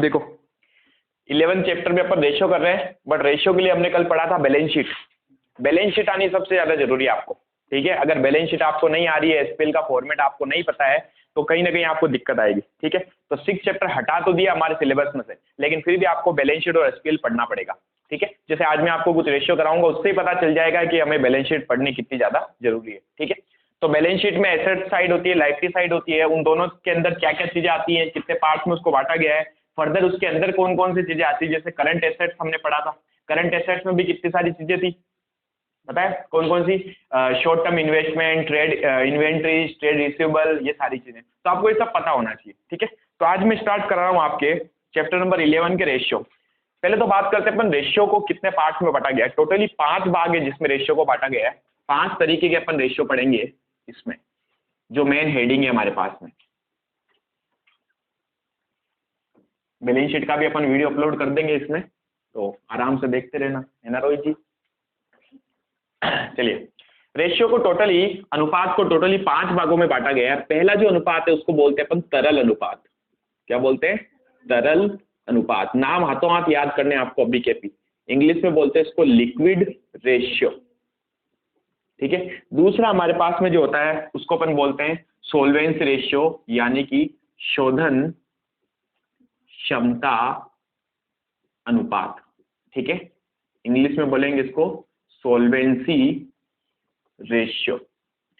देखो 11 चैप्टर में अपन रेशियो कर रहे हैं, बट रेशियो के लिए हमने कल पढ़ा था बैलेंस शीट। बैलेंस शीट आनी सबसे ज्यादा जरूरी है आपको, ठीक है। अगर बैलेंस शीट आपको नहीं आ रही है, एसपीएल का फॉर्मेट आपको नहीं पता है, तो कहीं ना कहीं आपको दिक्कत आएगी, ठीक है। तो 6 चैप्टर हटा तो दिया हमारे सिलेबस में से, लेकिन फिर भी आपको बैलेंस शीट और एसपीएल पढ़ना पड़ेगा, ठीक है। जैसे आज मैं आपको कुछ रेशियो कराऊंगा, उससे ही पता चल जाएगा कि हमें बैलेंस शीट पढ़नी कितनी ज्यादा जरूरी है, ठीक है। तो बैलेंस शीट में एसेट साइड होती है, लाइबिलिटी साइड होती है, उन दोनों के अंदर क्या क्या चीजें आती हैं, कितने पार्ट्स में उसको बांटा गया है, फर्दर उसके अंदर कौन कौन सी चीजें आती है। जैसे करंट एसेट्स हमने पढ़ा था, करंट एसेट्स में भी कितनी सारी चीजें थी, पता है कौन कौन सी? Short term investment, trade inventory, trade receivable, ये सारी चीजें, तो आपको ये सब पता होना चाहिए, ठीक है। तो आज मैं स्टार्ट कर रहा हूँ आपके चैप्टर नंबर 11 के रेशियो। पहले तो बात करते हैं अपन रेशियो को कितने पार्ट्स में बांटा गया है। टोटली 5 भाग है जिसमें रेशियो को बांटा गया है। 5 तरीके के अपन रेशियो पढ़ेंगे इसमें, जो मेन हेडिंग है हमारे पास में। बैलेंस शीट का भी अपन वीडियो अपलोड कर देंगे इसमें, तो आराम से देखते रहना, है ना रोहित जी। चलिए, रेशियो को टोटली, अनुपात को टोटली 5 भागों में बांटा गया है। पहला जो अनुपात है उसको बोलते हैं अपन तरल अनुपात। क्या बोलते हैं? तरल अनुपात। नाम हाथों हाथ याद करने आपको अभी के पी। इंग्लिश में बोलते हैं इसको लिक्विड रेशियो, ठीक है। दूसरा हमारे पास में जो होता है उसको अपन बोलते हैं सोल्वेंसी रेशियो, यानी कि शोधन क्षमता अनुपात, ठीक है। इंग्लिश में बोलेंगे इसको सोल्वेंसी रेशियो,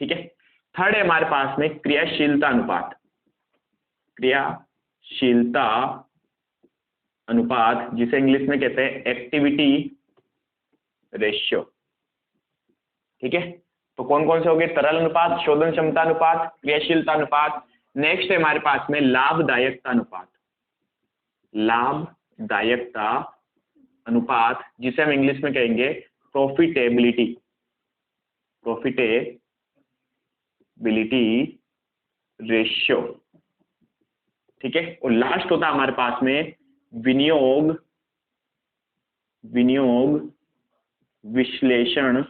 ठीक है। थर्ड है हमारे पास में क्रियाशीलता अनुपात। क्रियाशीलता अनुपात, जिसे इंग्लिश में कहते हैं एक्टिविटी रेशियो, ठीक है। तो कौन कौन से हो गए? तरल अनुपात, शोधन क्षमता अनुपात, क्रियाशीलता अनुपात। नेक्स्ट है हमारे पास में लाभदायकता अनुपात। लाभदायकता अनुपात, जिसे हम इंग्लिश में कहेंगे प्रॉफिटेबिलिटी, प्रॉफिटेबिलिटी रेशियो, ठीक है। और लास्ट होता है हमारे पास में विनियोग विश्लेषण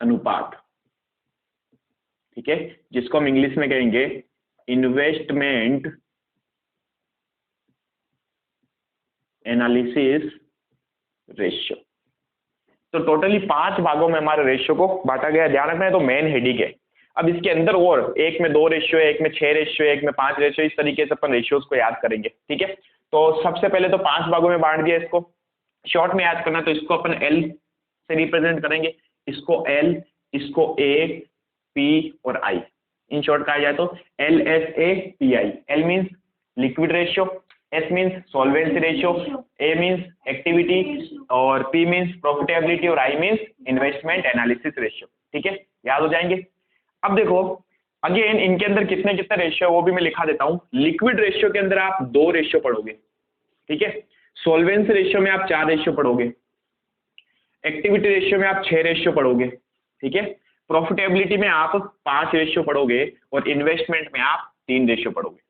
अनुपात, ठीक है, जिसको हम इंग्लिश में कहेंगे इन्वेस्टमेंट एनालिसिस रेशियो। तो टोटली 5 भागों में हमारे रेशियो को बांटा गया। ध्यान रखना है, तो मेन हेडिंग है। अब इसके अंदर और एक में 2 रेशियो है, एक में 6 रेशियो है, एक में 5 रेशियो, इस तरीके से अपन रेशियोज को याद करेंगे, ठीक है। तो सबसे पहले तो 5 भागों में बांट दिया इसको। शॉर्ट में याद करना, तो इसको अपन एल से रिप्रेजेंट करेंगे, इसको एल, इसको ए, पी और आई। इन शॉर्ट कहा जाए तो L S A P I. L means liquid ratio, S means solvency ratio, A means activity और पी मीन्स प्रॉफिटेबिलिटी और I means investment analysis ratio, ठीक है। याद हो जाएंगे। अब देखो अगेन इनके अंदर कितने कितने रेशियो वो भी मैं लिखा देता हूं। लिक्विड रेशियो के अंदर आप 2 रेशियो पढ़ोगे, ठीक है। सॉल्वेंसी रेशियो में आप 4 रेशियो पढ़ोगे, एक्टिविटी रेशियो में आप 6 रेशियो पढ़ोगे, ठीक है। प्रॉफिटेबिलिटी में आप 5 रेशियो पढ़ोगे और इन्वेस्टमेंट में आप 3 रेशियो पढ़ोगे।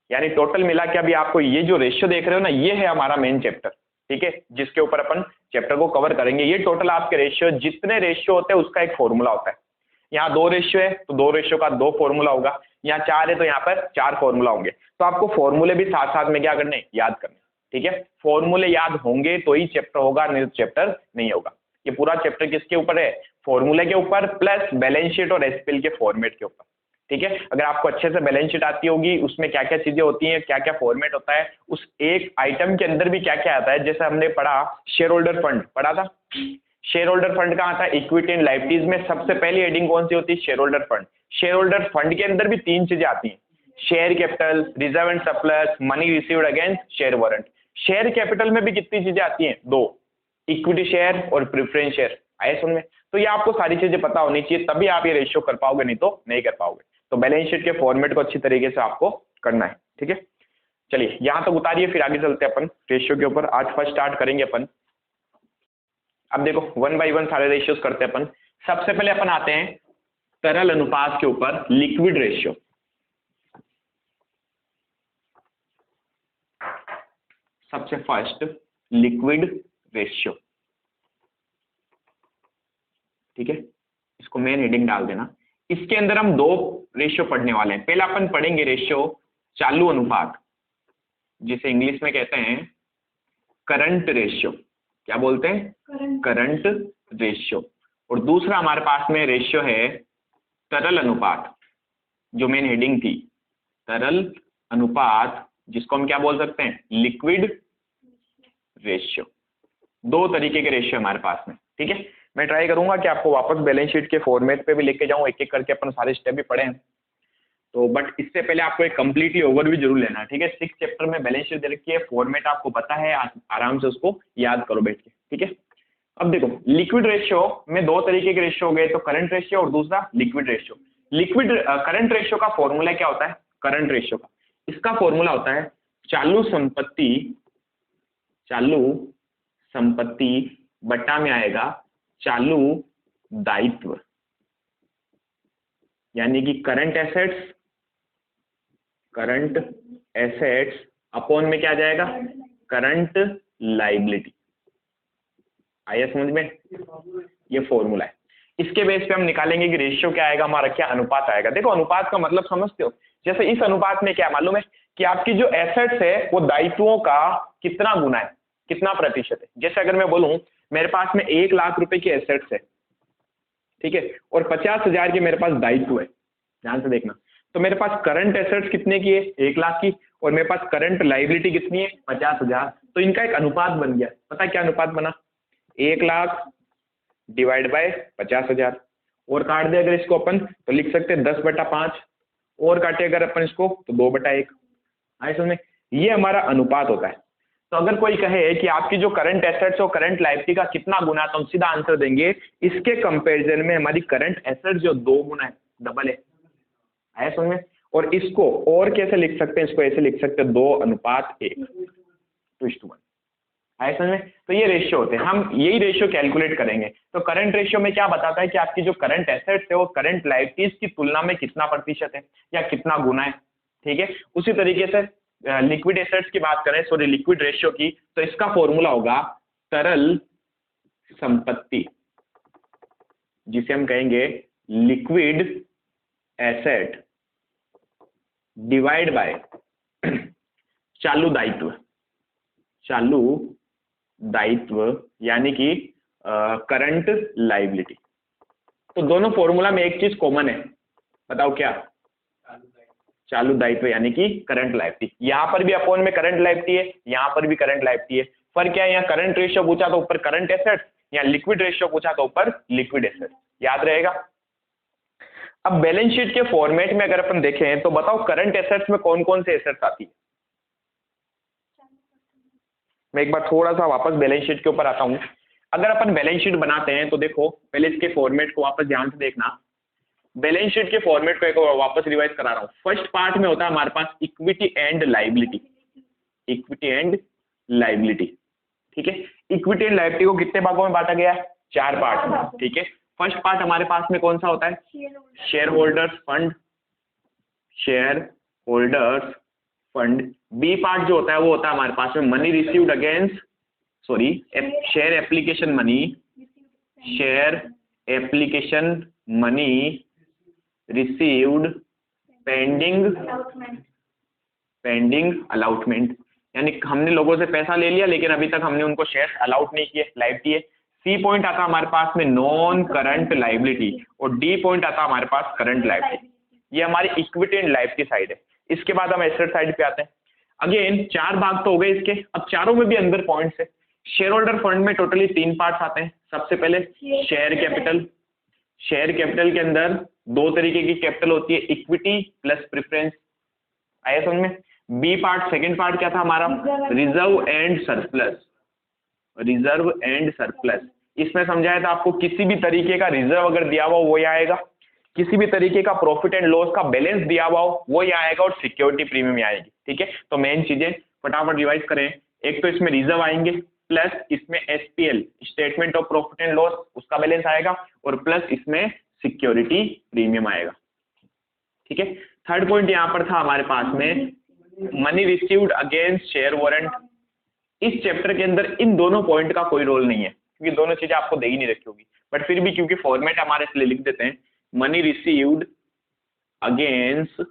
यानी टोटल मिला के अभी आपको ये जो रेशियो देख रहे हो ना, ये है हमारा मेन चैप्टर, ठीक है, जिसके ऊपर अपन चैप्टर को कवर करेंगे। ये टोटल आपके रेशियो, जितने रेशियो होते हैं उसका एक फॉर्मूला होता है। यहाँ 2 रेशियो है तो 2 रेशियो का 2 फॉर्मूला होगा, यहाँ 4 है तो यहाँ पर 4 फॉर्मूला होंगे। तो आपको फॉर्मूले भी साथ साथ में क्या करने, याद करने, ठीक है। फॉर्मूले याद होंगे तो ही चैप्टर होगा, नहीं तो चैप्टर नहीं होगा। ये पूरा चैप्टर किसके ऊपर है? फॉर्मूले के ऊपर प्लस बैलेंस शीट और एसपीएल के फॉर्मेट के ऊपर, ठीक है। अगर आपको अच्छे से बैलेंस शीट आती होगी, उसमें क्या क्या चीजें होती हैं, क्या क्या फॉर्मेट होता है, उस एक आइटम के अंदर भी क्या क्या आता है। जैसे हमने पढ़ा शेयर होल्डर फंड, पढ़ा था। शेयर होल्डर फंड कहाँ था? इक्विटी एंड लायबिलिटीज में सबसे पहली हेडिंग कौन सी होती है? Share holder fund. Share holder fund के अंदर भी 3 चीजें आती हैं, share capital, reserve and surplus, money received against share warrant. Share capital में भी कितनी चीजें आती हैं? 2, इक्विटी शेयर और प्रेफरेंस शेयर। आए सुन में? तो ये आपको सारी चीजें पता होनी चाहिए, तभी आप ये रेशियो कर पाओगे, नहीं तो नहीं कर पाओगे। तो बैलेंस शीट के फॉर्मेट को अच्छी तरीके से आपको करना है, ठीक है। चलिए यहां तक उतारिए, फिर आगे चलते हैं अपन रेशियो के ऊपर। आज फर्स्ट स्टार्ट करेंगे अपन। अब देखो 1 बाय 1 सारे रेशियोज करते हैं अपन। सबसे पहले अपन आते हैं तरल अनुपात के ऊपर, लिक्विड रेशियो। सबसे फर्स्ट लिक्विड रेशियो, ठीक है। इसको मेन हेडिंग डाल देना। इसके अंदर हम 2 रेशियो पढ़ने वाले हैं। पहला अपन पढ़ेंगे रेशियो चालू अनुपात। जिसे इंग्लिश में कहते हैं करंट रेशियो। क्या बोलते हैं? Current ratio. और दूसरा हमारे पास में रेशियो है तरल अनुपात, जो मेन हेडिंग थी, तरल अनुपात, जिसको हम क्या बोल सकते हैं? Liquid ratio. दो तरीके के रेशियो हमारे पास में, ठीक है। मैं ट्राई करूंगा कि आपको वापस बैलेंस शीट के फॉर्मेट पे भी लेके जाऊं, एक एक करके अपन सारे स्टेप भी पढ़े हैं तो, बट इससे पहले आपको एक कंप्लीटली ओवरव्यू जरूर लेना है, ठीक है। 6 चैप्टर में बैलेंस शीट दे रखी है, फॉर्मेट आपको पता है, आराम से उसको याद करो बैठ के, ठीक है। अब देखो, लिक्विड रेशियो में दो तरीके के रेशियो हो गए, तो करंट रेशियो और दूसरा liquid ratio. Liquid current ratio का फॉर्मूला क्या होता है? करंट रेशियो का, इसका फॉर्मूला होता है चालू संपत्ति बट्टा में आएगा चालू दायित्व, यानी कि करंट एसेट्स अपॉन में क्या आ जाएगा? Current liability. आया समझ में? ये फॉर्मूला है। इसके बेस पे हम निकालेंगे कि रेशियो क्या आएगा हमारा, क्या अनुपात आएगा। देखो, अनुपात का मतलब समझते हो? जैसे इस अनुपात में क्या मालूम है कि आपकी जो एसेट्स है वो दायित्वों का कितना गुना है, कितना प्रतिशत है। जैसे अगर मैं बोलूं मेरे पास में 1 लाख रुपए की एसेट्स है, ठीक है, और 50,000 के मेरे पास दायित्व है, ध्यान से देखना, तो मेरे पास करंट एसेट्स कितने की है? 1 लाख की, और मेरे पास करंट लायबिलिटी कितनी है? 50,000। तो इनका एक अनुपात बन गया। पता क्या अनुपात बना? 1 लाख डिवाइड बाय 50,000। और काट दे अगर इसको अपन तो लिख सकते हैं 10/5, और काटे अगर अपन इसको तो 2/1। आए समझ में? ये हमारा अनुपात होता है। तो अगर कोई कहे कि आपकी जो करंट एसेट्स और करंट लायबिलिटी का कितना गुना, तो हम सीधा आंसर देंगे इसके कंपैरिजन में हमारी करंट एसेट्स जो 2 गुना है, डबल है। आया समझ में? और इसको और कैसे लिख सकते हैं? इसको ऐसे लिख सकते हैं 2:1, 2:1। आया समझ में? तो ये रेशियो होते हैं, हम यही रेशियो कैलकुलेट करेंगे। तो करंट रेशियो में क्या बताता है कि आपकी जो करंट एसेट्स है वो करंट लायबिलिटीज की तुलना में कितना प्रतिशत है या कितना गुना है, ठीक है। उसी तरीके से लिक्विड एसेट्स की बात करें, सॉरी लिक्विड रेशियो की, तो इसका फॉर्मूला होगा तरल संपत्ति, जिसे हम कहेंगे लिक्विड एसेट डिवाइड बाय चालू दायित्व, यानी कि करंट लायबिलिटी। तो दोनों फॉर्मूला में एक चीज कॉमन है, बताओ क्या? चालू दायित्व यानी कि करंट लायबिलिटी। यहां पर भी अपॉन में करंट लायबिलिटी है, यहां पर भी करंट लायबिलिटी है। फर्क क्या है? यहाँ करंट रेशियो पूछा तो ऊपर करंट एसेट्स, या लिक्विड रेशियो पूछा तो ऊपर लिक्विड एसेट्स। याद रहेगा। अब बैलेंस शीट के फॉर्मेट में अगर अपन देखें तो बताओ करंट एसेट्स में कौन कौन से एसेट्स आती है? मैं एक बार थोड़ा सा वापस बैलेंस शीट के ऊपर आता हूं। अगर अपन बैलेंस शीट बनाते हैं तो देखो, पहले इसके फॉर्मेट को वापस ध्यान से देखना। बैलेंस शीट के फॉर्मेट को एक बार वापस रिवाइज करा रहा हूं। फर्स्ट पार्ट में होता है हमारे पास इक्विटी एंड लायबिलिटी, ठीक है। इक्विटी एंड लायबिलिटी को कितने भागों में बांटा गया है? 4 पार्ट में, ठीक है। फर्स्ट पार्ट हमारे पास में कौन सा होता है? Shareholders fund. B part जो होता है वो होता है हमारे पास में money received against, sorry, share application money received pending allotment, यानी हमने लोगों से पैसा ले लिया लेकिन अभी तक हमने उनको शेयर अलाउट नहीं किए, लायबिलिटी है। सी पॉइंट आता हमारे पास में नॉन करंट लायबिलिटी, और डी पॉइंट आता हमारे पास करंट लायबिलिटी। ये हमारी इक्विटी एंड लायबिलिटी साइड है। इसके बाद हम एसेट साइड पे आते हैं। अगेन 4 भाग तो हो गए इसके। अब चारों में भी अंदर पॉइंट्स है। शेयर होल्डर फंड में टोटली 3 पार्ट्स आते हैं। सबसे पहले शेयर कैपिटल के अंदर 2 तरीके की कैपिटल होती है, इक्विटी प्लस प्रेफरेंस। आया समझ में? बी पार्ट, सेकंड पार्ट क्या था हमारा? Reserve and surplus. इसमें समझाया था आपको, किसी भी तरीके का रिजर्व अगर दिया हुआ वो यहाँ आएगा, किसी भी तरीके का प्रॉफिट एंड लॉस का बैलेंस दिया हुआ हो वो यहाँ आएगा, और सिक्योरिटी प्रीमियम आएगी, ठीक है। तो मेन चीजें फटाफट रिवाइज करें। एक तो इसमें रिजर्व आएंगे, प्लस इसमें SPL, statement of profit and loss, उसका बैलेंस आएगा, और प्लस इसमें सिक्योरिटी प्रीमियम आएगा, ठीक है। थर्ड पॉइंट यहाँ पर था हमारे पास में money received against share warrant. इस चैप्टर के अंदर इन दोनों पॉइंट का कोई रोल नहीं है, क्योंकि दोनों चीजें आपको दे ही नहीं रखी होगी, बट फिर भी क्योंकि फॉर्मेट हमारे इसलिए लिख देते हैं, money received against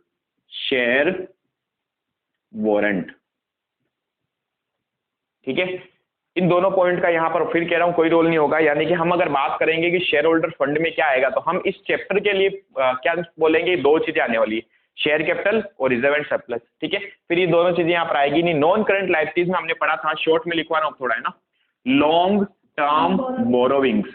share warrant, ठीक है। इन दोनों पॉइंट का यहाँ पर फिर कह रहा हूँ कोई रोल नहीं होगा, यानी कि हम अगर बात करेंगे कि शेयर होल्डर फंड में क्या आएगा, तो हम इस चैप्टर के लिए क्या बोलेंगे, दो चीजें आने वाली है, शेयर कैपिटल और रिजर्व एंड सरप्लस। ठीक है, फिर ये दोनों चीजें यहाँ पर आएगी नहीं। नॉन करंट लायबिलिटीज में हमने पढ़ा था, शॉर्ट में लिखवा रहा हूँ थोड़ा, है ना, long term borrowings,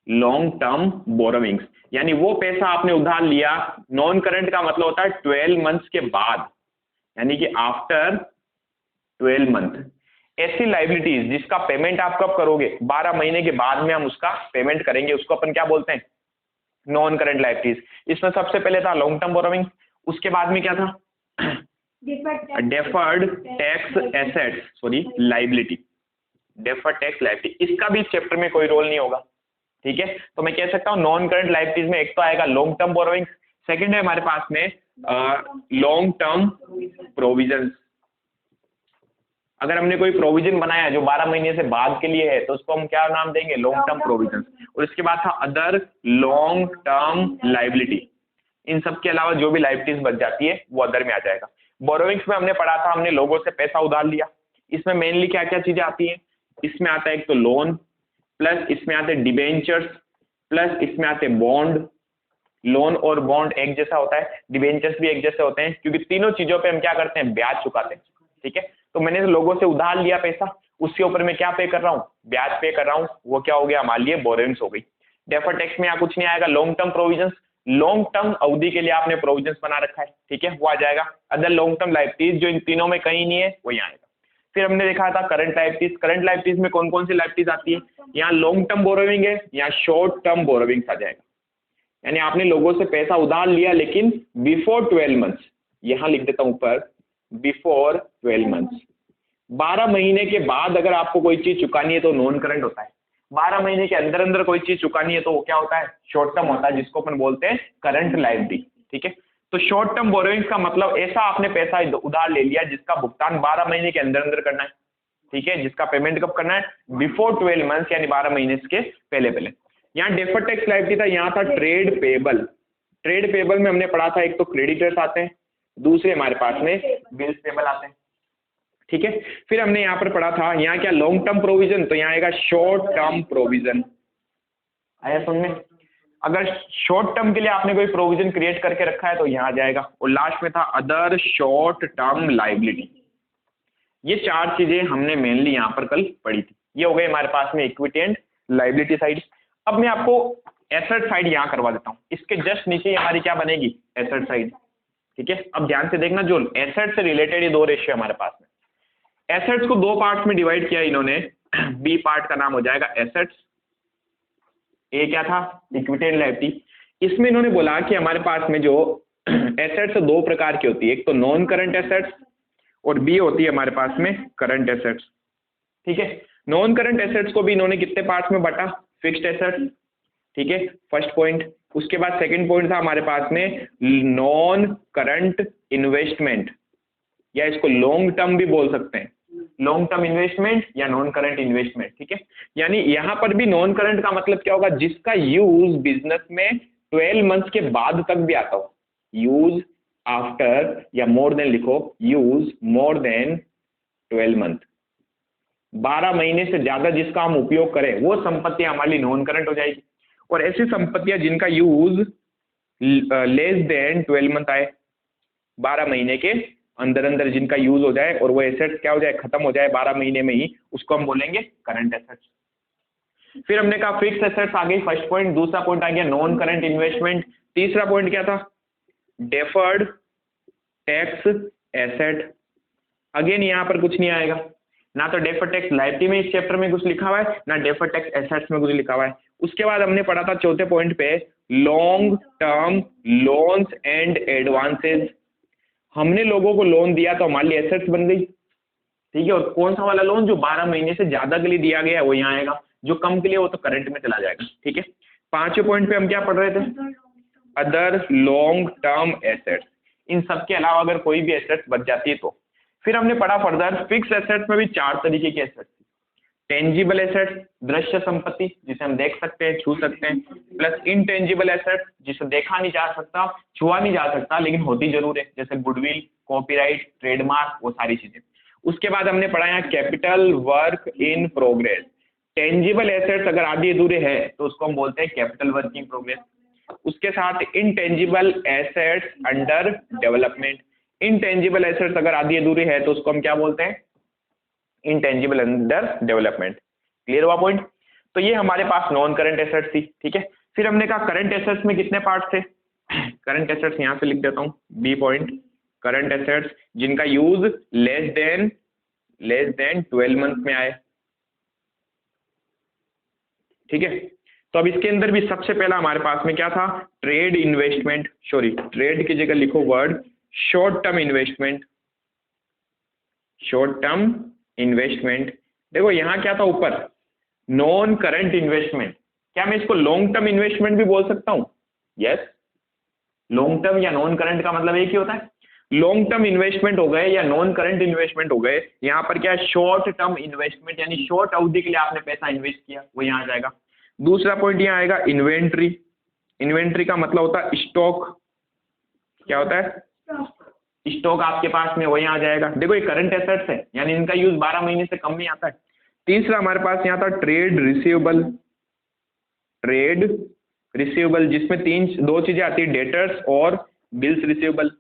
long term borrowings, यानी वो पैसा आपने उधार लिया, नॉन करंट का मतलब होता है 12 मंथ्स के बाद, यानी कि आफ्टर 12 मंथ। ऐसी लाइबिलिटीज जिसका पेमेंट आप कब करोगे, 12 महीने के बाद में हम उसका पेमेंट करेंगे, उसको अपन क्या बोलते हैं, नॉन करंट लाइबिलिटीज। इसमें सबसे पहले था लॉन्ग टर्म बोरोविंग, उसके बाद में क्या था, deferred tax assets, sorry liability, deferred tax liability, इसका भी इस चैप्टर में कोई रोल नहीं होगा। ठीक है, तो मैं कह सकता हूँ नॉन करंट लाइबिलिटीज में एक तो आएगा लॉन्ग टर्म बोरोविंग, सेकंड है हमारे पास में लॉन्ग टर्म प्रोविजंस। अगर हमने कोई प्रोविजन बनाया जो 12 महीने से बाद के लिए है, तो उसको हम क्या नाम देंगे, लॉन्ग टर्म प्रोविजन। और इसके बाद था अदर लॉन्ग टर्म लाइबिलिटी, इन सब के अलावा जो भी लाइबिलिटीज बच जाती है वो अदर में आ जाएगा। बोरोविंग्स में हमने पढ़ा था, हमने लोगों से पैसा उधार लिया, इसमें मेनली क्या क्या चीजें आती हैं, इसमें आता है एक तो लोन, प्लस इसमें आते डिबेंचर्स, प्लस इसमें आते बॉन्ड। लोन और बॉन्ड एक जैसा होता है, डिबेंचर्स भी एक जैसे होते हैं, क्योंकि तीनों चीजों पे हम क्या करते हैं, ब्याज चुकाते हैं। ठीक है, तो मैंने लोगों से उधार लिया पैसा, उसके ऊपर मैं क्या पे कर रहा हूँ, ब्याज पे कर रहा हूँ, वो क्या हो गया हमारे लिए, बोरोविंग्स हो गई। डेफर्ड टैक्स में यहाँ कुछ नहीं आएगा, long term provisions, long term अवधि के लिए आपने प्रोविजंस बना रखा है, ठीक है, वो आ जाएगा। अदर लॉन्ग टर्म लाइबिलिटीज जो इन तीनों में कहीं नहीं है, वो यहाँ आएगा। फिर हमने देखा था करंट लाइबिलिटीज, करंट लाइबिलिटीज में कौन कौन सी लाइबिलिटीज आती है, यहाँ लॉन्ग टर्म बोरोविंग है, यहाँ शॉर्ट टर्म बोरोविंग्स आ जाएगा, यानी आपने लोगों से पैसा उधार लिया लेकिन बिफोर 12 मंथ्स, यहाँ लिख देता हूं ऊपर, बिफोर 12 मंथ्स, 12 महीने के बाद अगर आपको कोई चीज चुकानी है तो नॉन करंट होता है, 12 महीने के अंदर अंदर कोई चीज चुकानी है तो वो क्या होता है, शॉर्ट टर्म होता है, जिसको अपन बोलते हैं करंट लायबिलिटी। ठीक है, तो शॉर्ट टर्म बोरोविंग्स का मतलब ऐसा आपने पैसा उधार ले लिया जिसका भुगतान 12 महीने के अंदर अंदर करना है। ठीक है, जिसका पेमेंट कब करना है, बिफोर 12 मंथ्स, यानी 12 महीने के पहले पहले। यहाँ डेफर्ड टैक्स लायबिलिटी था, यहाँ था ट्रेड पेबल। ट्रेड पेबल में हमने पढ़ा था, एक तो क्रेडिटर्स आते हैं, दूसरे हमारे पास में बिल्स पेबल आते हैं। ठीक है, फिर हमने यहाँ पर पढ़ा था, यहाँ क्या लॉन्ग टर्म प्रोविजन, तो यहाँ आएगा शॉर्ट टर्म प्रोविजन। आया समझ में, अगर शॉर्ट टर्म के लिए आपने कोई प्रोविजन क्रिएट करके रखा है तो यहाँ आ जाएगा। और लास्ट में था अदर शॉर्ट टर्म लाइबिलिटी। ये चार चीजें हमने मेनली यहाँ पर कल पढ़ी थी। ये हो गए हमारे पास में इक्विटी एंड लाइबिलिटी साइड। अब मैं आपको एसेट साइड यहाँ करवा देता हूँ, इसके जस्ट नीचे हमारी क्या बनेगी, एसेट साइड। ठीक है, अब ध्यान से देखना, जो एसेट से रिलेटेड ये दो रेशियो हमारे पास में, एसेट्स को दो पार्ट्स में डिवाइड किया इन्होंने। बी पार्ट का नाम हो जाएगा एसेट्स, ए क्या था, इक्विटी एंड लायबिलिटी। इसमें इन्होंने बोला कि हमारे पास में जो एसेट्स दो प्रकार की होती है, एक तो नॉन करंट एसेट्स और बी होती है हमारे पास में करंट एसेट्स। ठीक है, नॉन करंट एसेट्स को भी इन्होंने कितने पार्ट्स में बांटा, फिक्स्ड एसेट्स। ठीक है, फर्स्ट पॉइंट। उसके बाद सेकंड पॉइंट था हमारे पास में नॉन करंट इन्वेस्टमेंट, या इसको लॉन्ग टर्म भी बोल सकते हैं, लॉन्ग टर्म इन्वेस्टमेंट या नॉन करंट इन्वेस्टमेंट। ठीक है, यानी यहां पर भी नॉन करंट का मतलब क्या होगा, जिसका यूज बिजनेस में 12 मंथ्स के बाद तक भी आता हो, यूज आफ्टर या मोर देन लिखो, यूज मोर देन 12 मंथ, 12 महीने से ज्यादा जिसका हम उपयोग करें वो संपत्ति हमारी नॉन करंट हो जाएगी। और ऐसी संपत्तियां जिनका यूज लेस देन 12 मंथ आए, 12 महीने के अंदर अंदर जिनका यूज हो जाए और वो एसेट्स क्या हो जाए, खत्म हो जाए 12 महीने में ही, उसको हम बोलेंगे करंट एसेट्स। फिर हमने कहा फिक्स एसेट्स आ गई, फर्स्ट पॉइंट। दूसरा पॉइंट आ गया नॉन करंट इन्वेस्टमेंट। तीसरा पॉइंट क्या था, डेफर्ड टैक्स एसेट। अगेन यहाँ पर कुछ नहीं आएगा, ना तो डेफर्ड टैक्स लायबिलिटी में इस चैप्टर में कुछ लिखा हुआ है, ना डेफर्ड टैक्स एसेट्स में कुछ लिखा हुआ है। उसके बाद हमने पढ़ा था चौथे पॉइंट पे long term loans and advances. हमने लोगों को लोन दिया तो हमारे लिए एसेट्स बन गई। ठीक है, और कौन सा वाला लोन, जो 12 महीने से ज्यादा के लिए दिया गया है वो यहाँ आएगा, जो कम के लिए वो तो करंट में चला जाएगा। ठीक है, पांचवें पॉइंट पे हम क्या पढ़ रहे थे, अदर लॉन्ग टर्म एसेट्स। इन सब के अलावा अगर कोई भी एसेट्स बच जाती है तो। फिर हमने पढ़ा फर्दर फिक्स एसेट्स में भी 4 तरीके के एसेट्स, टेंजिबल एसेट्स, दृश्य संपत्ति जिसे हम देख सकते हैं, छू सकते हैं, प्लस इनटेंजिबल एसेट्स जिसे देखा नहीं जा सकता, छुआ नहीं जा सकता लेकिन होती जरूर है, जैसे गुडविल, कॉपीराइट, ट्रेडमार्क, वो सारी चीजें। उसके बाद हमने पढ़ा यहाँ capital work in progress. Tangible assets अगर आधी अधूरे है तो उसको हम बोलते हैं कैपिटल वर्क इन प्रोग्रेस। उसके साथ intangible assets under development. Intangible assets अगर आधी अधूरी है तो उसको हम क्या बोलते हैं, इनटेंजिबल अंडर डेवलपमेंट। क्लियर हुआ पॉइंट? तो ये हमारे पास नॉन करंट एसेट्स थी, ठीक है। फिर हमने कहा करंट एसेट्स में कितने पार्ट थे। करंट एसेट्स यहां से लिख देता हूं, बी पॉइंट, करंट एसेट्स जिनका यूज लेस देन 12 मंथ में आए, ठीक है। तो अब इसके अंदर भी सबसे पहला हमारे पास में क्या था, ट्रेड इन्वेस्टमेंट, सॉरी ट्रेड की जगह लिखो word short term investment. Short term investment, देखो यहाँ क्या था ऊपर, नॉन करंट इन्वेस्टमेंट। क्या मैं इसको लॉन्ग टर्म इन्वेस्टमेंट भी बोल सकता हूँ? यस, लॉन्ग टर्म या नॉन करंट का मतलब एक ही होता है। लॉन्ग टर्म इन्वेस्टमेंट हो गए या नॉन करंट इन्वेस्टमेंट हो गए, यहाँ पर क्या है शॉर्ट टर्म इन्वेस्टमेंट, यानी शॉर्ट अवधि के लिए आपने पैसा इन्वेस्ट किया, वो यहाँ आ जाएगा। दूसरा पॉइंट यहाँ आएगा इन्वेंट्री। इन्वेंट्री का मतलब होता है स्टॉक। क्या होता है? स्टॉक आपके पास में, वो यहाँ आ जाएगा। देखो ये करंट एसेट्स है, यानी इनका यूज 12 महीने से कम नहीं आता है। तीसरा हमारे पास यहाँ था ट्रेड रिसीवेबल। ट्रेड रिसीवेबल जिसमें दो चीजें आती है, डेटर्स और बिल्स रिसीवेबल,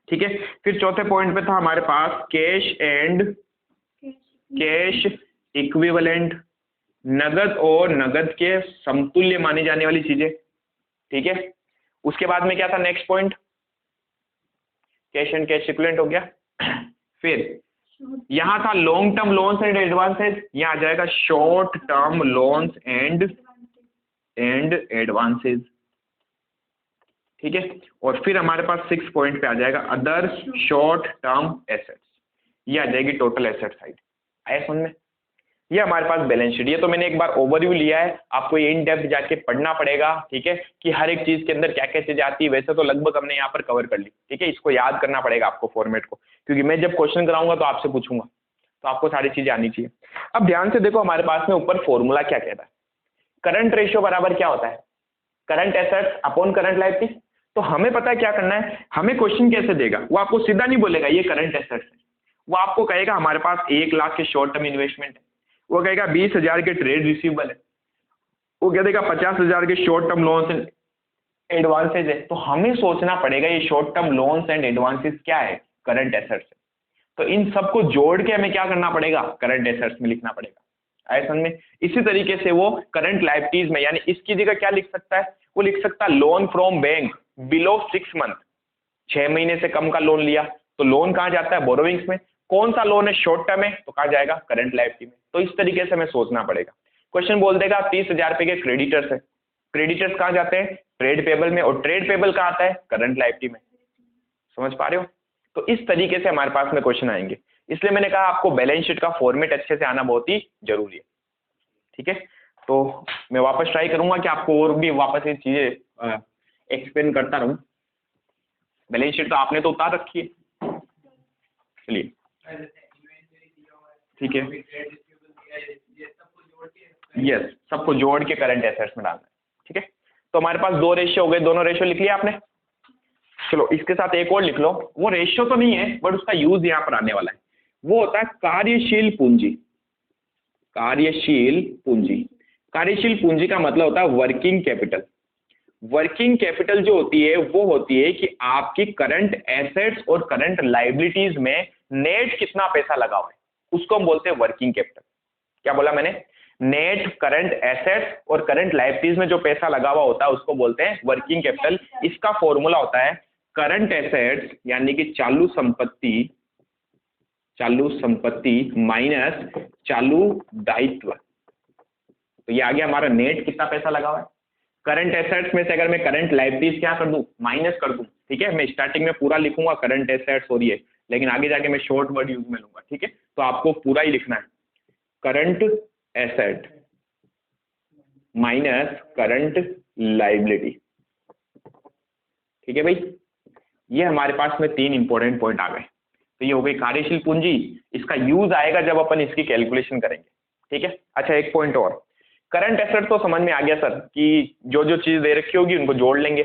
ठीक है। फिर चौथे पॉइंट पे था हमारे पास कैश एंड कैश इक्विवेलेंट, नगद और नगद के समतुल्य मानी जाने वाली चीजें, ठीक है। उसके बाद में क्या था next point, cash and cash equivalent हो गया। फिर यहां था long term loans and advances, यहाँ आ जाएगा short term loans and advances, ठीक है। और फिर हमारे पास 6 पॉइंट पे आ जाएगा अदर शॉर्ट टर्म एसेट्स, ये आ जाएगी टोटल एसेट साइड। आया समझ में? ये हमारे पास बैलेंस शीट। ये तो मैंने एक बार ओवरव्यू लिया है, आपको ये इन डेप्थ जाके पढ़ना पड़ेगा, ठीक है, कि हर एक चीज के अंदर क्या क्या चीजें आती है। वैसे तो लगभग हमने यहाँ पर कवर कर ली, ठीक है। इसको याद करना पड़ेगा आपको फॉर्मेट को, क्योंकि मैं जब क्वेश्चन कराऊंगा तो आपसे पूछूंगा, तो आपको सारी चीजें आनी चाहिए। अब ध्यान से देखो हमारे पास में ऊपर फॉर्मूला क्या कहता है, करंट रेशियो बराबर क्या होता है, current assets upon current liability. तो हमें पता है क्या करना है, हमें क्वेश्चन कैसे देगा, वो आपको सीधा नहीं बोलेगा ये करंट एसेट्स है, वो आपको कहेगा हमारे पास 1 लाख के शॉर्ट टर्म इन्वेस्टमेंट है, वो कहेगा 20,000 के ट्रेड रिसीवेबल है, वो कह देगा 50,000 के short term loans and advances है। तो हमें सोचना पड़ेगा ये short term loans and advances क्या है, करंट एसेट्स है। तो इन सबको जोड़ के हमें क्या करना पड़ेगा, करंट एसेट्स में लिखना पड़ेगा। आया समझ में? इसी तरीके से वो करंट लायबिलिटीज में, यानी इसकी जगह क्या लिख सकता है, वो लिख सकता है loan from bank below 6 month, 6 महीने से कम का लोन लिया तो लोन कहाँ जाता है, बोरोविंग्स में। कौन सा लोन है, शॉर्ट टर्म है, तो कहाँ जाएगा, करंट लायबिलिटी में। तो इस तरीके से हमें सोचना पड़ेगा। क्वेश्चन बोल देगा 30,000 रुपए के क्रेडिटर्स है, क्रेडिटर्स कहाँ जाते हैं, ट्रेड पेबल में, और ट्रेड पेबल कहाँ आता है, करंट लायबिलिटी में। समझ पा रहे हो? तो इस तरीके से हमारे पास में क्वेश्चन आएंगे, इसलिए मैंने कहा आपको बैलेंस शीट का फॉर्मेट अच्छे से आना बहुत ही जरूरी है, ठीक है। तो मैं वापस ट्राई करूंगा कि आपको और भी वापस ये चीजें एक्सप्लेन करता रहूं। बैलेंस शीट तो आपने तो उतार रखी है, चलिए ठीक है। यस, सबको जोड़ के करंट एसेट्स में डालना है, ठीक है। तो हमारे पास 2 रेशियो हो गए, दोनों रेशियो लिख लिया आपने। चलो इसके साथ एक और लिख लो, वो रेशियो तो नहीं है बट उसका यूज यहाँ पर आने वाला है, वो होता है कार्यशील पूंजी। कार्यशील पूंजी, कार्यशील पूंजी का मतलब होता है वर्किंग कैपिटल। वर्किंग कैपिटल जो होती है वो होती है कि आपकी करंट एसेट्स और करंट लायबिलिटीज में नेट कितना पैसा लगा हुआ है, उसको हम बोलते हैं वर्किंग कैपिटल। क्या बोला मैंने, नेट करंट एसेट्स और करंट लायबिलिटीज में जो पैसा लगा हुआ होता है उसको बोलते हैं वर्किंग कैपिटल। इसका फॉर्मूला होता है करंट एसेट्स यानी कि चालू संपत्ति माइनस चालू दायित्व। तो ये आ गया हमारा नेट कितना पैसा लगा हुआ है। करंट एसेट्स में से अगर मैं करंट लायबिलिटीज क्या कर दूं, माइनस कर दूं, ठीक है। मैं स्टार्टिंग में पूरा लिखूंगा करंट एसेट्स और ये, लेकिन आगे जाके मैं शॉर्ट वर्ड यूज में लूंगा, ठीक है। तो आपको पूरा ही लिखना है, current asset minus current liability, ठीक है भाई। ये हमारे पास में 3 इंपॉर्टेंट पॉइंट आ गए। तो ये हो गई कार्यशील पूंजी, इसका यूज आएगा जब अपन इसकी कैलकुलेशन करेंगे, ठीक है। अच्छा एक पॉइंट और, करंट एसेट तो समझ में आ गया सर कि जो जो चीज दे रखी होगी उनको जोड़ लेंगे,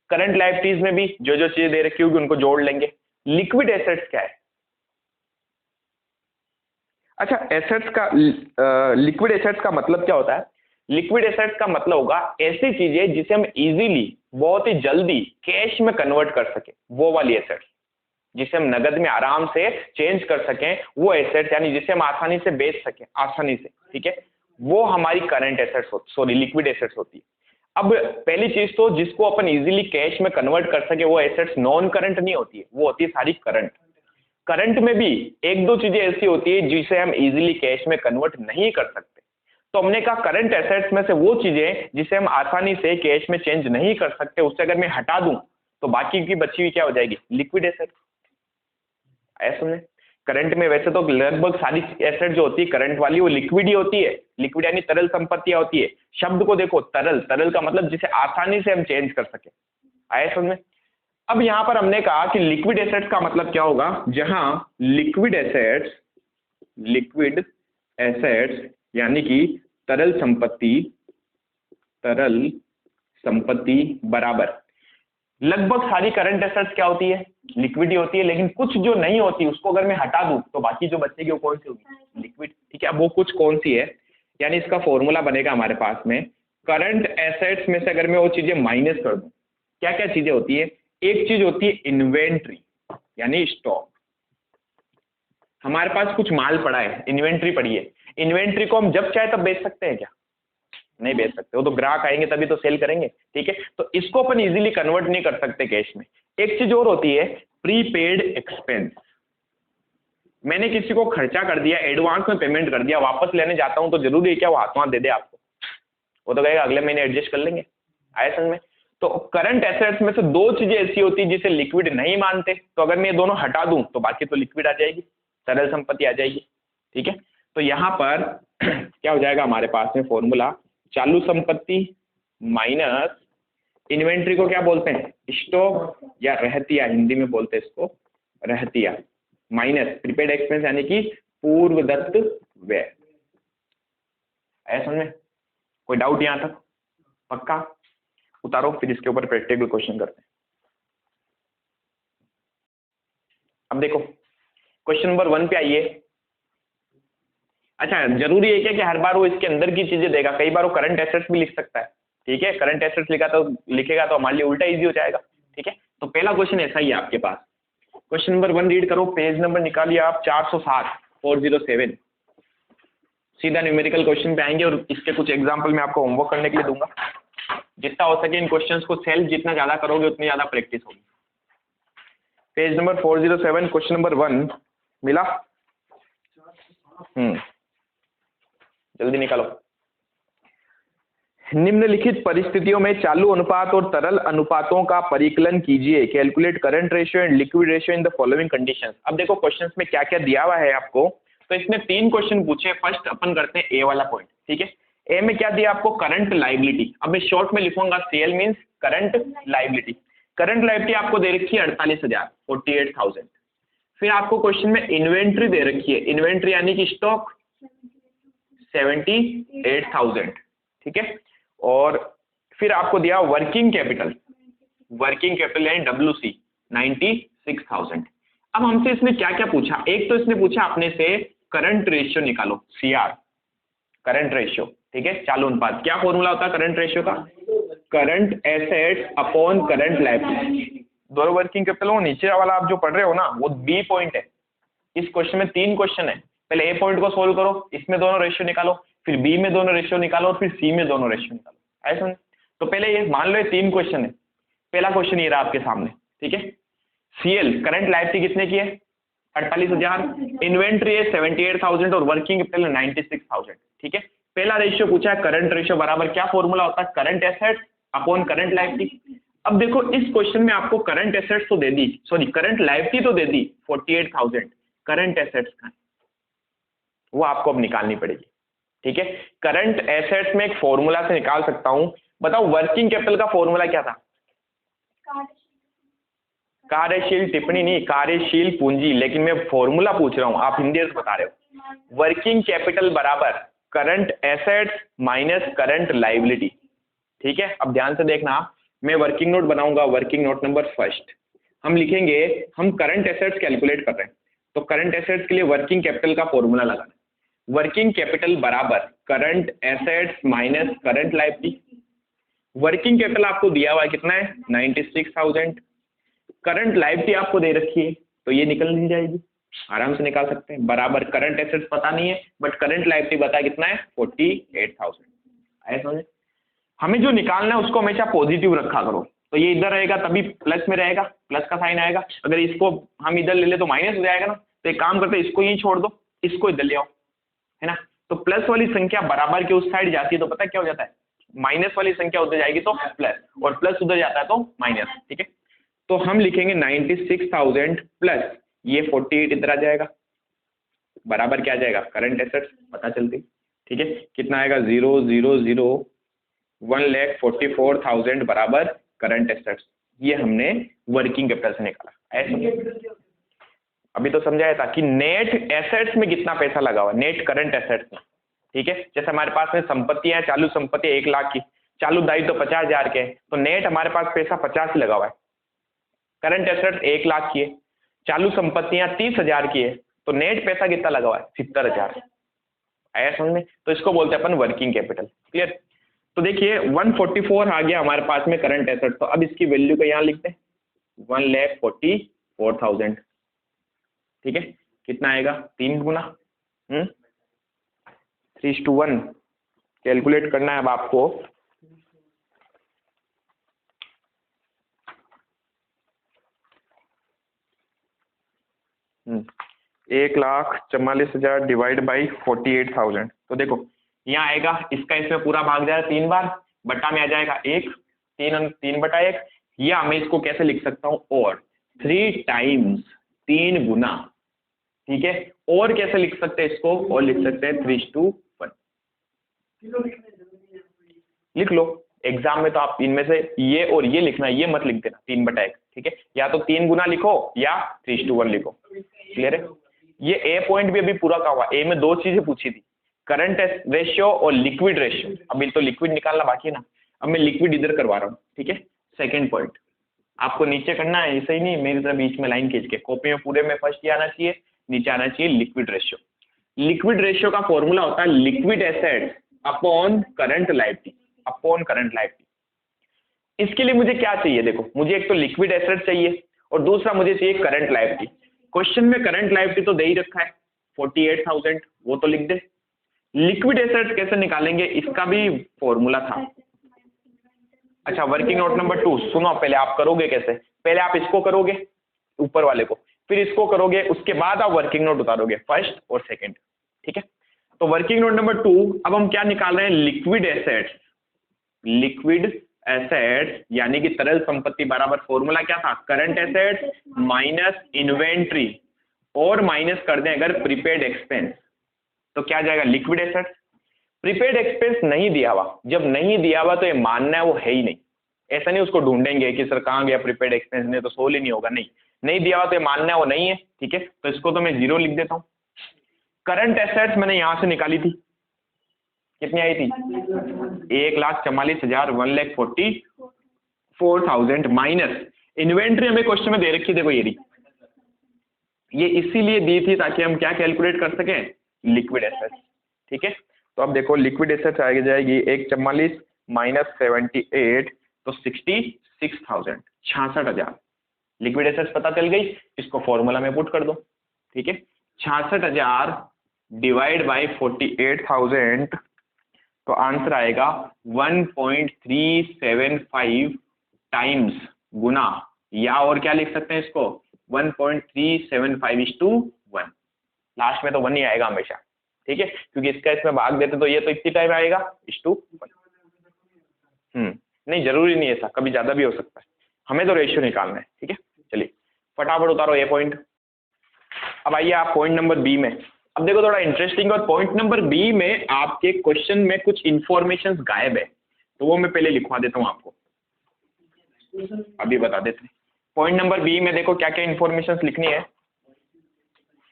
करंट लायबिलिटीज में भी जो जो चीज दे रखी होगी उनको जोड़ लेंगे। लिक्विड एसेट्स क्या है, अच्छा, एसेट्स का लिक्विड एसेट्स का मतलब क्या होता है? लिक्विड एसेट्स का मतलब होगा ऐसी चीजें जिसे हम इजीली, बहुत ही जल्दी कैश में कन्वर्ट कर सके, वो वाली एसेट्स जिसे हम नगद में आराम से चेंज कर सकें, वो एसेट्स, यानी जिसे हम आसानी से बेच सकें आसानी से, ठीक है, वो हमारी current assets sorry liquid assets होती है। अब पहली चीज तो जिसको अपन इजीली कैश में कन्वर्ट कर सके वो एसेट्स नॉन करंट नहीं होती है, वो होती है सारी करंट। करंट में भी एक दो चीजें ऐसी होती है जिसे हम इजीली कैश में कन्वर्ट नहीं कर सकते, तो हमने कहा करंट एसेट्स में से वो चीजें जिसे हम आसानी से कैश में चेंज नहीं कर सकते, उससे अगर मैं हटा दूं तो बाकी की बची हुई क्या हो जाएगी? Liquid assets. आया सुनने? करंट में वैसे तो लगभग सारी एसेट जो होती है करंट वाली वो लिक्विड ही होती है, लिक्विड यानी तरल संपत्तियां होती है। शब्द को देखो, तरल, तरल का मतलब जिसे आसानी से हम चेंज कर सके। आया समझ में? अब यहां पर हमने कहा कि लिक्विड एसेट्स का मतलब क्या होगा? जहां लिक्विड एसेट्स यानी कि तरल संपत्ति बराबर लगभग सारी करंट एसेट्स क्या होती है? लिक्विड ही होती है, लेकिन कुछ जो नहीं होती उसको अगर मैं हटा दूं तो बाकी जो बचेगी वो कौन सी होगी? लिक्विड। ठीक है, अब वो कुछ कौन सी है? यानी इसका फॉर्मूला बनेगा हमारे पास में, करंट एसेट्स में से अगर मैं वो चीजें माइनस कर दूं, क्या क्या चीजें होती है? एक चीज होती है इन्वेंट्री यानी स्टॉक। हमारे पास कुछ माल पड़ा है, इन्वेंट्री पड़ी है, इन्वेंट्री को हम जब चाहे तब बेच सकते हैं क्या? नहीं बेच सकते, वो तो ग्राहक आएंगे तभी तो सेल करेंगे। ठीक है, तो इसको अपन इजीली कन्वर्ट नहीं कर सकते कैश में। एक चीज और होती है प्रीपेड एक्सपेंस। मैंने किसी को खर्चा कर दिया, एडवांस में पेमेंट कर दिया, वापस लेने जाता हूं तो जरूरी है क्या वो हाथों हाथ दे दे आपको? वो तो कहेगा अगले महीने एडजस्ट कर लेंगे। आया समझ में? तो करंट एसेट्स में से दो चीजें ऐसी होती है जिसे लिक्विड नहीं मानते, तो अगर मैं ये दोनों हटा दूं तो बाकी तो लिक्विड आ जाएगी, तरल संपत्ति आ जाएगी। ठीक है, तो यहां पर क्या हो जाएगा हमारे पास में फॉर्मूला, चालू संपत्ति माइनस इन्वेंट्री को क्या बोलते हैं? स्टॉक या रहतिया, हिंदी में बोलते हैं इसको रहतिया, माइनस प्रीपेड एक्सपेंस यानी कि पूर्वदत्त व्यय। ऐसा समझ में? कोई डाउट यहां तक? पक्का? उतारो, फिर इसके ऊपर प्रैक्टिकल क्वेश्चन करते हैं। अब देखो क्वेश्चन नंबर 1 पे आइए। अच्छा, जरूरी है क्या कि हर बार वो इसके अंदर की चीजें देगा? कई बार वो करंट एसेट्स भी लिख सकता है। ठीक है, करंट एसेट्स लिखेगा तो हमारे लिए उल्टा इजी हो जाएगा। ठीक है, तो पहला क्वेश्चन ऐसा ही है आपके पास। क्वेश्चन नंबर 1 रीड करो, पेज नंबर निकालिए आप 407 407। सीधा न्यूमेरिकल क्वेश्चन पे आएंगे और इसके कुछ एग्जाम्पल मैं आपको होमवर्क करने के लिए दूंगा। जितना हो सके इन क्वेश्चंस को सेल्फ जितना ज्यादा करोगे उतनी ज्यादा प्रैक्टिस होगी। पेज नंबर 407 क्वेश्चन नंबर 1 मिला? जल्दी निकालो। निम्नलिखित परिस्थितियों में चालू अनुपात और तरल अनुपातों का परिकलन कीजिए। Calculate current ratio and liquid ratio in the following conditions. अब देखो क्वेश्चंस में क्या क्या दिया हुआ है आपको, तो इसमें 3 क्वेश्चन पूछे। फर्स्ट अपन करते हैं ए वाला पॉइंट। ठीक है, ए में क्या दिया आपको? Current liability. अब मैं शॉर्ट में लिखूंगा CL means current liability. Current liability आपको दे रखी है 48,000 48,000। फिर आपको क्वेश्चन में इन्वेंट्री दे रखी है, इन्वेंट्री यानी कि स्टॉक 78,000। ठीक है, और फिर आपको दिया वर्किंग कैपिटल यानी WC 96,000। अब हमसे इसने क्या क्या पूछा? एक तो इसने पूछा अपने से करंट रेशियो निकालो, CR करंट रेशियो। ठीक है, चालू अनुपात। क्या फॉर्मूला होता है करंट रेशियो का? Current assets upon current liability. दोनों वर्किंग कैपिटल हो, नीचे वाला आप जो पढ़ रहे हो ना वो बी पॉइंट है। इस क्वेश्चन में 3 क्वेश्चन है, पहले ए पॉइंट को सोल्व करो, इसमें दोनों रेशियो निकालो, फिर बी में दोनों रेशियो निकालो और फिर सी में दोनों रेशियो निकालो। ऐसा नहीं? तो पहले ये मान लो ये 3 क्वेश्चन है। पहला क्वेश्चन ये रहा आपके सामने। ठीक है, सीएल करंट लायबिलिटी कितने की है? 48,000, इन्वेंट्री है 78,000 और वर्किंग कैपिटल 96,000। ठीक है, पहला रेशियो पूछा है करंट रेशियो बराबर क्या फॉर्मूला होता है? Current assets upon current liability. अब देखो इस क्वेश्चन में आपको करंट एसेट्स तो दे दी, सॉरी करंट लायबिलिटी तो दे दी 48,000, करंट एसेट्स का वो आपको अब निकालनी पड़ेगी। ठीक है, करंट एसेट्स में एक फॉर्मूला से निकाल सकता हूं। बताओ वर्किंग कैपिटल का फॉर्मूला क्या था? कार्यशील टिप्पणी नहीं, कार्यशील पूंजी। लेकिन मैं फॉर्मूला पूछ रहा हूं, आप हिंदी से बता रहे हो। वर्किंग कैपिटल बराबर current assets minus current liability. ठीक है, अब ध्यान से देखना, मैं वर्किंग नोट बनाऊंगा। वर्किंग नोट नंबर फर्स्ट हम लिखेंगे, हम करंट एसेट्स कैलकुलेट कर रहे हैं तो करंट एसेट्स के लिए वर्किंग कैपिटल का फॉर्मूला लगाना। वर्किंग कैपिटल बराबर current assets minus current liability. Working capital आपको दिया हुआ है कितना है 96,000, करंट लायबिलिटी आपको दे रखी है तो ये निकल नहीं जाएगी, आराम से निकाल सकते हैं। बराबर करंट एसेट्स पता नहीं है बट करंट लायबिलिटी पता है कितना है 48,000। आया समझे? हमें जो निकालना है उसको हमेशा पॉजिटिव रखा करो, तो ये इधर रहेगा तभी प्लस में रहेगा, प्लस का साइन आएगा। अगर इसको हम इधर ले ले तो माइनस हो जाएगा ना, तो एक काम करते हैं इसको यहीं छोड़ दो, इसको इधर ले आओ, है ना। तो प्लस वाली संख्या बराबर के उस साइड जाती है तो पता क्या हो जाता है, माइनस वाली संख्या उधर जाएगी तो प्लस, और प्लस उधर जाता है तो माइनस। ठीक है, तो हम लिखेंगे 96,000 प्लस ये 48 इधर आ जाएगा, बराबर क्या आ जाएगा करंट एसेट्स पता चलती। ठीक है, कितना आएगा 0,0,0 1,44,000 बराबर करंट एसेट्स। ये हमने वर्किंग कैपिटल से निकाला। ऐसे अभी तो समझाया था कि नेट एसेट्स में कितना पैसा लगा हुआ, नेट करंट एसेट्स में। ठीक है, जैसे हमारे पास में संपत्तियां है, चालू संपत्ति 1 लाख की, चालू दायित्व तो 50,000 के हैं, तो नेट हमारे पास पैसा 50 ही लगा हुआ है। करंट एसेट्स 1 लाख की है, चालू संपत्तियां 30,000 की है, तो नेट पैसा कितना लगा हुआ है 70,000। आया समझ में? तो इसको बोलते हैं अपन वर्किंग कैपिटल। क्लियर? तो देखिए 144 आ गया हमारे पास में करंट एसेट, तो अब इसकी वैल्यू को यहाँ लिखते हैं 1,44,000। ठीक है, कितना आएगा 3 गुना 3:1 कैलकुलेट करना है अब आपको। हम्म 1,44,000 डिवाइड बाई 48,000, तो देखो यहाँ आएगा, इसका इसमें पूरा भाग जाएगा 3 बार, बटा में आ जाएगा 1, 3/1, या मैं इसको कैसे लिख सकता हूँ और 3 टाइम्स 3 गुना। ठीक है, और कैसे लिख सकते हैं इसको, और लिख सकते हैं 3:1 लिख लो। एग्जाम में तो आप इनमें से ये और ये लिखना, ये मत लिख देना 3/1। ठीक है, या तो 3 गुना लिखो या 3:1 लिखो। क्लियर है? ये ए पॉइंट भी अभी पूरा का हुआ। ए में 2 चीजें पूछी थी, करंट रेशियो और लिक्विड रेशियो। अभी तो लिक्विड निकालना बाकी है ना, अब मैं लिक्विड इधर करवा रहा हूँ। ठीक है, सेकंड पॉइंट आपको नीचे करना है, ऐसे ही नहीं मेरी तरह बीच में लाइन खींच के, कॉपी में पूरे में फर्स्ट ही आना चाहिए, नीचे आना चाहिए लिक्विड रेशियो। लिक्विड रेशियो का फॉर्मूला होता है liquid assets upon current liability, upon current liability. इसके लिए मुझे क्या चाहिए, देखो मुझे एक तो लिक्विड एसेट चाहिए और दूसरा मुझे चाहिए करंट लायबिलिटी। क्वेश्चन में करंट लायबिलिटी तो दे ही रखा है 48,000, वो तो लिख दे। लिक्विड एसेट्स कैसे निकालेंगे, इसका भी फॉर्मूला था। अच्छा, वर्किंग नोट नंबर 2 सुनो, पहले आप करोगे कैसे, पहले आप इसको करोगे ऊपर वाले को, फिर इसको करोगे, उसके बाद आप वर्किंग नोट उतारोगे फर्स्ट और सेकंड। ठीक है, तो वर्किंग नोट नंबर 2, अब हम क्या निकाल रहे हैं, लिक्विड एसेट्स। लिक्विड एसेट्स यानी कि तरल संपत्ति बराबर फॉर्मूला क्या था, करंट एसेट्स माइनस इन्वेंट्री, और माइनस कर दें अगर प्रीपेड एक्सपेंस, तो क्या जाएगा लिक्विड एसेट्स। प्रीपेड एक्सपेंस नहीं दिया हुआ, जब नहीं दिया हुआ तो ये मानना है वो है ही नहीं। ऐसा नहीं उसको ढूंढेंगे कि सर कहाँ गया प्रीपेड एक्सपेंस, ने तो सोल्व ही नहीं होगा, नहीं दिया हुआ तो ये मानना है वो नहीं है। ठीक है, तो इसको तो मैं 0 लिख देता हूँ। करंट एसेट्स मैंने यहां से निकाली थी, कितनी आई थी 1,44,000 1,44,000 माइनस इन्वेंट्री हमें क्वेश्चन में दे रखी, देखो ये इसीलिए दी थी ताकि हम क्या कैलकुलेट कर सकें, लिक्विड एसेट्स। ठीक है, तो अब देखो लिक्विड एसेट्स आ जाएगी 1,44 माइनस 78, तो 66,000, 66,000 लिक्विड एसेट्स पता चल गई। इसको फॉर्मूला में पुट कर दो। ठीक है, 66,000 डिवाइड बाई 48,000, तो आंसर आएगा 1.375 टाइम्स गुना, या और क्या लिख सकते हैं इसको 1.375:1। लास्ट में तो 1 ही आएगा हमेशा। ठीक है, क्योंकि इसका इसमें भाग देते तो ये तो इतनी टाइम आएगा 1:1। नहीं जरूरी नहीं है ऐसा, कभी ज्यादा भी हो सकता है, हमें तो रेशियो निकालना है। ठीक है, चलिए फटाफट उतारो ये पॉइंट। अब आइए आप पॉइंट नंबर बी में। अब देखो थोड़ा इंटरेस्टिंग, और पॉइंट नंबर बी में आपके क्वेश्चन में कुछ इंफॉर्मेशन गायब है, तो वो मैं पहले लिखवा देता हूँ आपको, अभी बता देते हैं। पॉइंट नंबर बी में देखो क्या क्या इंफॉर्मेशन लिखनी है।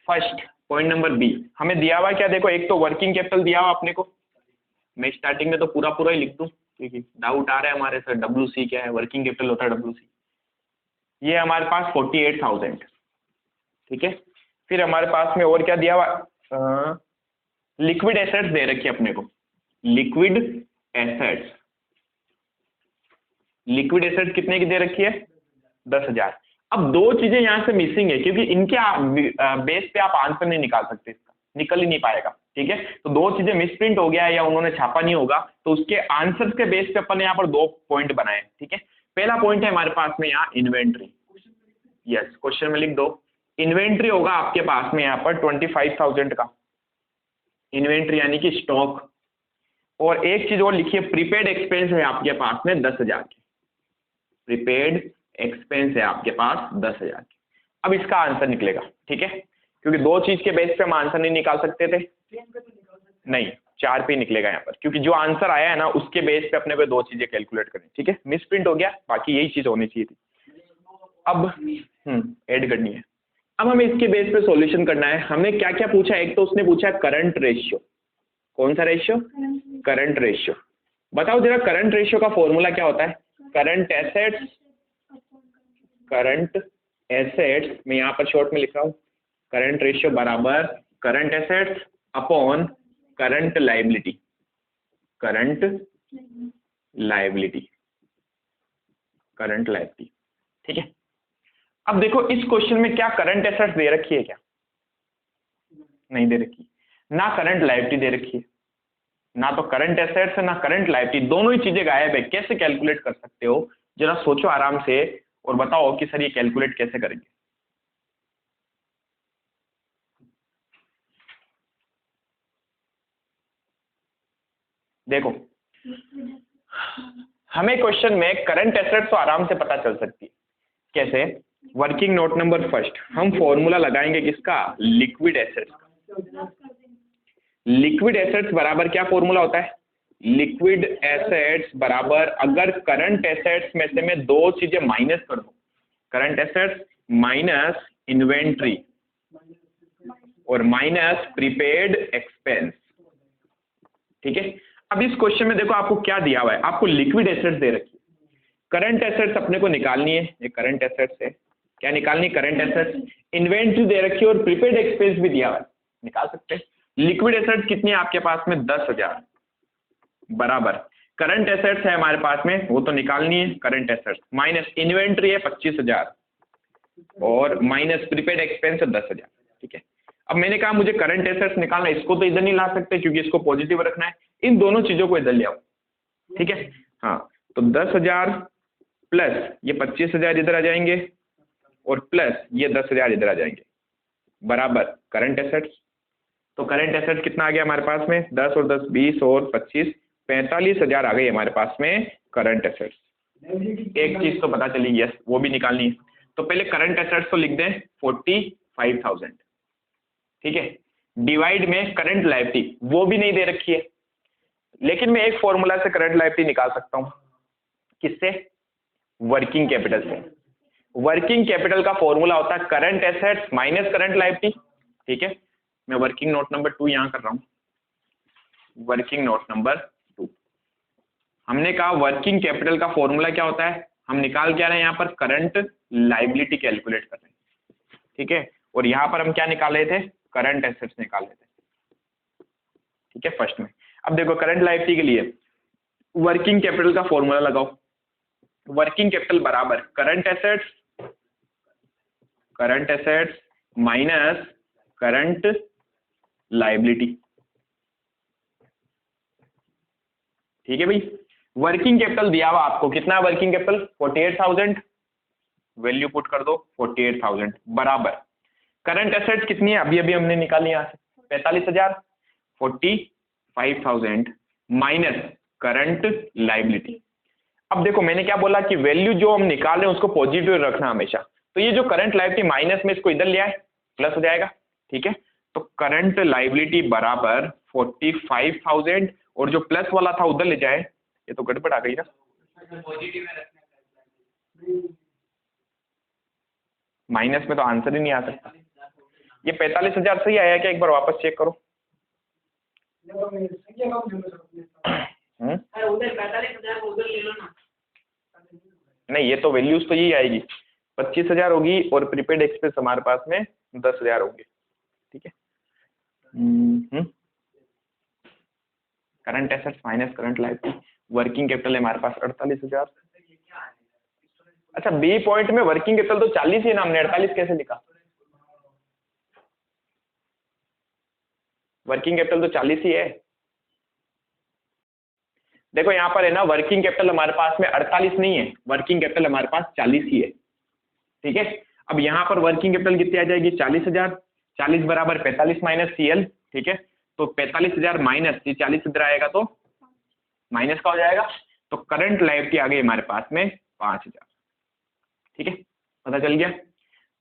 फर्स्ट पॉइंट नंबर बी हमें दिया हुआ क्या, देखो एक तो वर्किंग कैपिटल दिया हुआ अपने को, मैं स्टार्टिंग में तो पूरा ही लिख दूं क्योंकि डाउट आ रहा है हमारे सर WC क्या है, वर्किंग कैपिटल होता है WC। ये हमारे पास 48,000। ठीक है, फिर हमारे पास में और क्या दिया हुआ, लिक्विड एसेट्स दे रखी है अपने को, लिक्विड एसेट्स, लिक्विड एसेट्स कितने की दे रखी है 10,000। अब दो चीजें यहां से मिसिंग है क्योंकि इनके बेस पे आप आंसर नहीं निकाल सकते, इसका निकल ही नहीं पाएगा, ठीक है। तो दो चीजें मिसप्रिंट हो गया है या उन्होंने छापा नहीं होगा, तो उसके आंसर्स के बेस पे अपन ने यहाँ पर दो पॉइंट बनाए, ठीक है। पहला पॉइंट है हमारे पास में यहाँ इन्वेंट्री, यस क्वेश्चन में लिख दो, इन्वेंट्री होगा आपके पास में यहाँ पर 25,000 का इन्वेंट्री यानी कि स्टॉक, और एक चीज और लिखिए प्रीपेड एक्सपेंस है आपके पास में 10,000 की, प्रीपेड एक्सपेंस है आपके पास 10,000 की। अब इसका आंसर निकलेगा, ठीक है, क्योंकि दो चीज के बेस पे हम आंसर नहीं निकाल सकते थे, नहीं 4 पे निकलेगा यहाँ पर, क्योंकि जो आंसर आया है ना उसके बेस पे अपने को दो चीजें कैलकुलेट करनी, ठीक है। मिस प्रिंट हो गया, बाकी यही चीज होनी चाहिए थी। अब ऐड करनी है। अब हमें इसके बेस पे सॉल्यूशन करना है। हमने क्या क्या पूछा, एक तो उसने पूछा करंट रेशियो, कौन सा रेशियो, करंट रेशियो। बताओ जरा करंट रेशियो का फॉर्मूला क्या होता है, करंट एसेट्स, करंट एसेट्स मैं यहाँ पर शॉर्ट में लिख रहा हूँ, करंट रेशियो बराबर current assets upon current liability, current liability, current liability, ठीक है। अब देखो इस क्वेश्चन में क्या करंट एसेट्स दे रखी है, क्या नहीं दे रखी, ना करंट लाइबिलिटी दे रखी है, ना तो करंट एसेट्स है ना करंट लाइबिलिटी, दोनों ही चीजें गायब है। कैसे कैलकुलेट कर सकते हो, जरा सोचो आराम से और बताओ कि सर ये कैलकुलेट कैसे करेंगे। देखो हमें क्वेश्चन में करंट एसेट्स तो आराम से पता चल सकती है, कैसे, वर्किंग नोट नंबर फर्स्ट हम फॉर्मूला लगाएंगे किसका, लिक्विड एसेट्स का। लिक्विड एसेट्स बराबर क्या फॉर्मूला होता है, लिक्विड एसेट्स बराबर, अगर करंट एसेट्स में से मैं दो चीजें माइनस कर दूं, करंट एसेट्स माइनस इन्वेंट्री और माइनस प्रीपेड एक्सपेंस, ठीक है। अब इस क्वेश्चन में देखो आपको क्या दिया हुआ है, आपको लिक्विड एसेट्स दे रखी है, करंट एसेट्स अपने को निकालनी है, ये करंट एसेट्स है, क्या निकालनी, करंट एसेट्स, इन्वेंट्री दे रखी है और प्रीपेड एक्सपेंस भी दिया हुआ है, निकाल सकते हैं। लिक्विड एसेट्स कितनी है आपके पास में 10,000 बराबर करंट एसेट्स है हमारे पास में, वो तो निकालनी है, करंट एसेट्स माइनस इन्वेंट्री है 25,000 और माइनस प्रीपेड एक्सपेंस है 10,000, ठीक है। अब मैंने कहा मुझे करंट एसेट्स निकालना है, इसको तो इधर नहीं ला सकते क्योंकि इसको पॉजिटिव रखना है, इन दोनों चीजों को इधर ले आओ, ठीक है। हाँ तो 10,000 प्लस ये 25,000 इधर आ जाएंगे और प्लस ये 10,000 इधर आ जाएंगे बराबर करंट एसेट्स। तो करंट एसेट्स कितना आ गया हमारे पास में, 10 और 10 20 और 25 45,000 आ गई हमारे पास में करंट एसेट्स। एक चीज तो पता चली, यस वो भी निकालनी है, तो पहले करंट एसेट्स तो लिख दें 45,000, ठीक है, डिवाइड में करंट लायबिलिटी वो भी नहीं दे रखी है, लेकिन मैं एक फॉर्मूला से करंट लायबिलिटी निकाल सकता हूं, किससे, वर्किंग कैपिटल से। वर्किंग कैपिटल का फॉर्मूला होता है current assets minus current liability, ठीक है। मैं वर्किंग नोट नंबर 2 यहां कर रहा हूं, वर्किंग नोट नंबर 2। हमने कहा वर्किंग कैपिटल का फॉर्मूला क्या होता है, हम निकाल क्या रहे हैं यहाँ पर, करंट लायबिलिटी कैलकुलेट कर रहे हैं, ठीक है। और यहाँ पर हम क्या निकाल रहे थे, करंट एसेट्स निकाल रहे थे, ठीक है, फर्स्ट में। अब देखो करंट लायबिलिटी के लिए वर्किंग कैपिटल का फॉर्मूला लगाओ, वर्किंग कैपिटल बराबर current assets minus current liability, ठीक है भाई। वर्किंग कैपिटल दिया हुआ आपको कितना, वर्किंग कैपिटल 48,000, वैल्यू पुट कर दो 48,000 बराबर करंट एसेट्स कितनी है, अभी अभी हमने निकाली यहाँ से 45,000, 45,000 माइनस करंट लायबिलिटी। अब देखो मैंने क्या बोला कि वैल्यू जो हम निकाल रहे हैं उसको पॉजिटिव रखना हमेशा, तो ये जो करंट लायबिलिटी माइनस में इसको इधर ले आए प्लस हो जाएगा, ठीक है। तो करंट लायबिलिटी बराबर 45,000 और जो प्लस वाला था उधर ले जाए, ये तो गड़बड़ आ गई ना, माइनस में तो आंसर ही नहीं आ सकता। ये 45,000 सही आया क्या, एक बार वापस चेक करो। नहीं ये तो वैल्यूज तो यही आएगी, 25,000 होगी और प्रीपेड एक्सपेंस हमारे पास में 10,000 होंगे, ठीक है। Current assets minus current liability, working capital है हमारे पास 48,000। अच्छा बी पॉइंट में वर्किंग कैपिटल तो 40 ही है ना, हमने 48 कैसे लिखा? वर्किंग कैपिटल तो 40 ही है। देखो यहाँ पर है ना, वर्किंग कैपिटल हमारे पास में 48 नहीं है, वर्किंग कैपिटल हमारे पास 40 ही है, ठीक है। अब यहाँ पर वर्किंग कैपिटल कितनी आ जाएगी? 40,000, 40 बराबर 45 माइनस CL, ठीक है। तो 45,000 माइनस ये 40 इधर आएगा तो माइनस का हो जाएगा, तो करंट लायबिलिटी आ गई हमारे पास में 5,000, ठीक है, पता चल गया।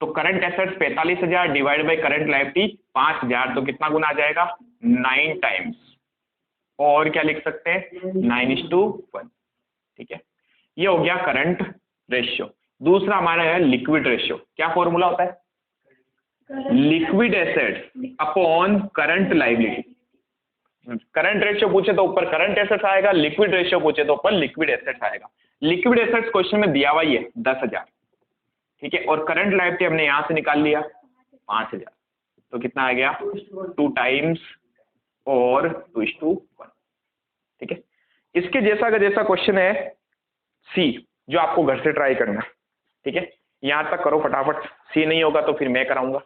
तो current assets 45,000 divide by current liability 5,000, तो कितना गुना आ जाएगा? 9 टाइम्स, और क्या लिख सकते हैं? 9:1, ठीक है। ये हो गया करंट रेशियो। दूसरा हमारा है लिक्विड रेशियो। क्या फॉर्मूला होता है? Liquid assets upon current liability. Current ratio पूछे तो ऊपर करंट एसेट्स आएगा, लिक्विड रेशियो पूछे तो ऊपर लिक्विड एसेट्स आएगा। लिक्विड एसेट्स क्वेश्चन में दिया हुआ ही है 10,000, ठीक है, और करंट लायबिलिटी हमने यहां से निकाल लिया 5,000, तो कितना आ गया? 2 टाइम्स और 2:1, ठीक है। इसके जैसा का जैसा क्वेश्चन है सी, जो आपको घर से ट्राई करना है, ठीक है। यहां तक करो फटाफट, सी नहीं होगा तो फिर मैं कराऊंगा।